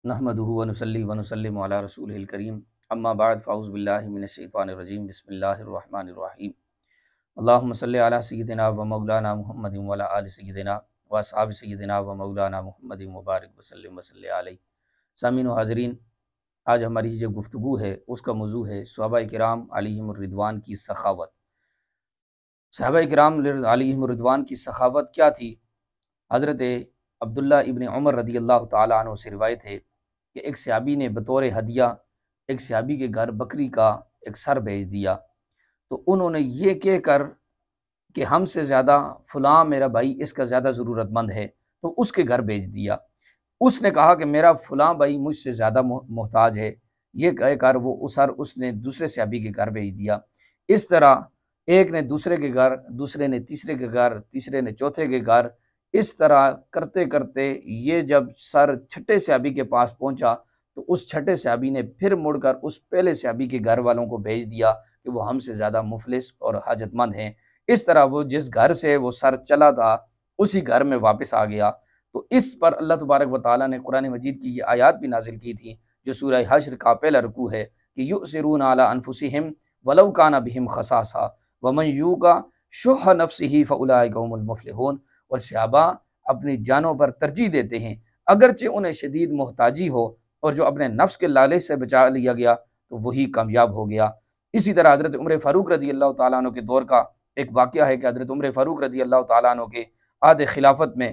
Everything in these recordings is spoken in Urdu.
نحمدہ ونصلی ونسلم علی رسولہ الکریم اما بعد فاعوذ باللہ من الشیطان الرجیم بسم اللہ الرحمن الرحیم اللہم صلی علی سیدنا و مولانا محمد و علی آل سیدنا و اصحاب سیدنا و مولانا محمد مبارک وسلم وصلی علیہ۔ سامعین و حاضرین، آج ہماری جو گفتگو ہے اس کا موضوع ہے صحابہ کرام علیہم الرضوان کی سخاوت۔ صحابہ کرام علیہم الرضوان کی سخاوت کیا تھی؟ حضرت عبداللہ ابن عمر رضی اللہ تعالیٰ عنہ سے روایت ہے کہ ایک صحابی نے بطور ہدیہ ایک صحابی کے گھر بکری کا ایک سر بھیج دیا، تو انہوں نے یہ کہہ کر کہ ہم سے زیادہ فلاں میرا بھائی اس کا زیادہ ضرورت مند ہے، تو اس کے گھر بھیج دیا۔ اس نے کہا کہ میرا فلاں بھائی مجھ سے زیادہ محتاج ہے، یہ کہہ کر وہ سر اس نے دوسرے صحابی کے گھر بھیج دیا۔ اس طرح ایک نے دوسرے کے گھر، دوسرے نے تیسرے کے گھر، تیسرے نے چوتھے کے گھر، اس طرح کرتے کرتے یہ جب سر چھٹے صحابی کے پاس پہنچا تو اس چھٹے صحابی نے پھر مڑ کر اس پہلے صحابی کے گھر والوں کو بھیج دیا کہ وہ ہم سے زیادہ مفلس اور حاجت مند ہیں۔ اس طرح وہ جس گھر سے وہ سر چلا تھا اسی گھر میں واپس آ گیا۔ تو اس پر اللہ تبارک و تعالیٰ نے قرآن مجید کی یہ آیات بھی نازل کی تھی جو سورہ حشر کا پہلا رکوع ہے کہ یؤثرون علی انفسہم ولو کان بہم خصاصہ ومن یوق شح نفسہ فاولئک هم المفلحون۔ اور صحابہ اپنی جانوں پر ترجیح دیتے ہیں اگرچہ انہیں شدید محتاجی ہو، اور جو اپنے نفس کے لالچ سے بچا لیا گیا تو وہی کامیاب ہو گیا۔ اسی طرح حضرت عمر فاروق رضی اللہ تعالیٰ عنہ کے دور کا ایک واقعہ ہے کہ حضرت عمر فاروق رضی اللہ تعالیٰ عنہ کے عہد خلافت میں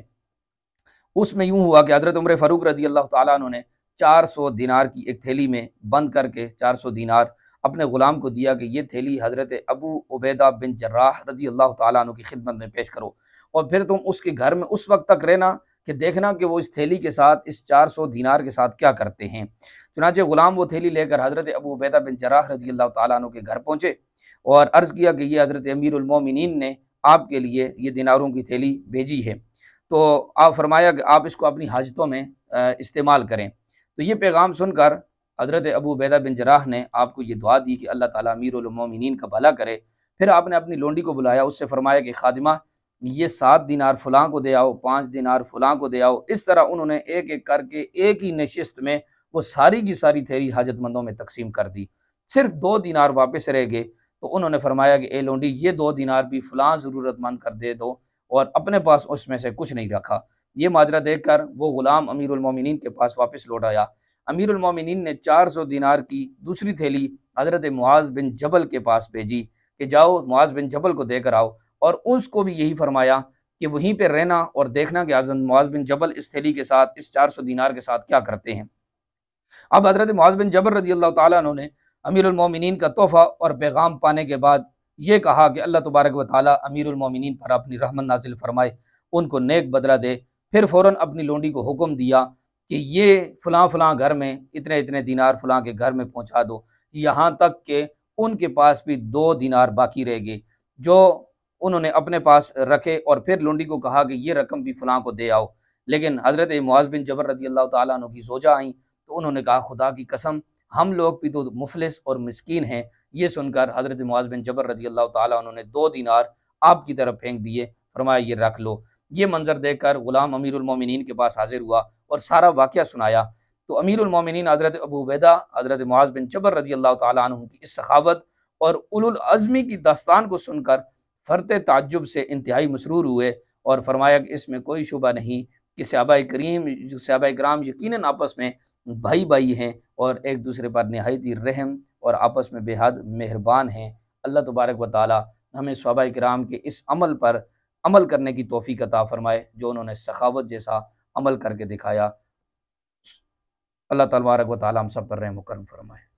اس میں یوں ہوا کہ حضرت عمر فاروق رضی اللہ تعالیٰ عنہ نے 400 دینار کی ایک تھیلی میں بند کر کے 400 دینار اپنے غلام کو دیا کہ یہ تھیلی حضرت ابو عبیدہ بن جراح رضی اللہ تعالیٰ عنہ کی خدمت میں پیش کرو، اور پھر تم اس کے گھر میں اس وقت تک رہنا کہ دیکھنا کہ وہ اس تھیلی کے ساتھ اس 400 دینار کے ساتھ کیا کرتے ہیں۔ چنانچہ غلام وہ تھیلی لے کر حضرت ابو عبیدہ بن جراح رضی اللہ تعالیٰ عنہ کے گھر پہنچے اور عرض کیا کہ یہ حضرت امیر المومنین نے آپ کے لیے یہ دیناروں کی تھیلی بھیجی ہے، تو آپ فرمایا کہ آپ اس کو اپنی حاجتوں میں استعمال کریں۔ تو یہ پیغام سن کر حضرت ابو عبیدہ بن جراح نے آپ کو یہ دعا دی کہ اللہ تعالیٰ امیر المومنین کا بھلا کرے۔ پھر آپ نے اپنی لونڈی کو بلایا، اس سے فرمایا کہ خادمہ یہ 7 دینار فلاں کو دے آؤ، 5 دینار فلاں کو دے آؤ۔ اس طرح انہوں نے ایک ایک کر کے ایک ہی نشست میں وہ ساری کی ساری تھیلی حاجت مندوں میں تقسیم کر دی۔ صرف 2 دینار واپس رہ گئے، تو انہوں نے فرمایا کہ اے لونڈی یہ 2 دینار بھی فلاں ضرورت مند کر دے دو، اور اپنے پاس اس میں سے کچھ نہیں رکھا۔ یہ ماجرا دیکھ کر وہ غلام امیر المومنین کے پاس واپس لوٹ آیا۔ امیر المومنین نے 400 دینار کی دوسری تھیلی حضرت معاذ بن جبل کے پاس بھیجی کہ جاؤ معاذ بن جبل کو دے کر آؤ، اور اس کو بھی یہی فرمایا کہ وہیں پہ رہنا اور دیکھنا کہ حضرت معاذ بن جبل اس تھیلی کے ساتھ اس 400 دینار کے ساتھ کیا کرتے ہیں۔ اب حضرت معاذ بن جبل رضی اللہ تعالیٰ عنہ نے امیر المومنین کا تحفہ اور پیغام پانے کے بعد یہ کہا کہ اللہ تبارک و تعالیٰ امیر المومنین پر اپنی رحمت نازل فرمائے، ان کو نیک بدلہ دے۔ پھر فوراً اپنی لونڈی کو حکم دیا کہ یہ فلاں فلاں گھر میں اتنے اتنے دینار فلاں کے گھر میں پہنچا دو، یہاں تک کہ ان کے پاس بھی 2 دینار باقی رہ گئے جو انہوں نے اپنے پاس رکھے، اور پھر لونڈی کو کہا کہ یہ رقم بھی فلاں کو دے آؤ۔ لیکن حضرت معاذ بن جبل رضی اللہ تعالیٰ عنہ کی زوجہ آئیں تو انہوں نے کہا خدا کی قسم ہم لوگ بھی تو مفلس اور مسکین ہیں۔ یہ سن کر حضرت معاذ بن جبل رضی اللہ تعالیٰ عنہ نے 2 دینار آپ کی طرف پھینک دیے، فرمایا یہ رکھ لو۔ یہ منظر دیکھ کر غلام امیر المومنین کے پاس حاضر ہوا اور سارا واقعہ سنایا۔ تو امیر المومنین حضرت ابو عبیدہ حضرت معاذ بن جبل رضی اللہ تعالیٰ عنہ کی اس سخاوت اور اولو العزمی کی داستان کو سن کر فرط تعجب سے انتہائی مسرور ہوئے، اور فرمایا کہ اس میں کوئی شبہ نہیں کہ صحابہ کرام یقیناً آپس میں بھائی بھائی ہیں اور ایک دوسرے پر نہایت ہی رحم اور آپس میں بے حد مہربان ہیں۔ اللہ تبارک و تعالی ہمیں صحابہ کرام کے اس عمل پر عمل کرنے کی توفیق عطا فرمائے جو انہوں نے سخاوت جیسا عمل کر کے دکھایا۔ اللہ تبارک و تعالی ہم سب پر رحم و کرم فرمائے۔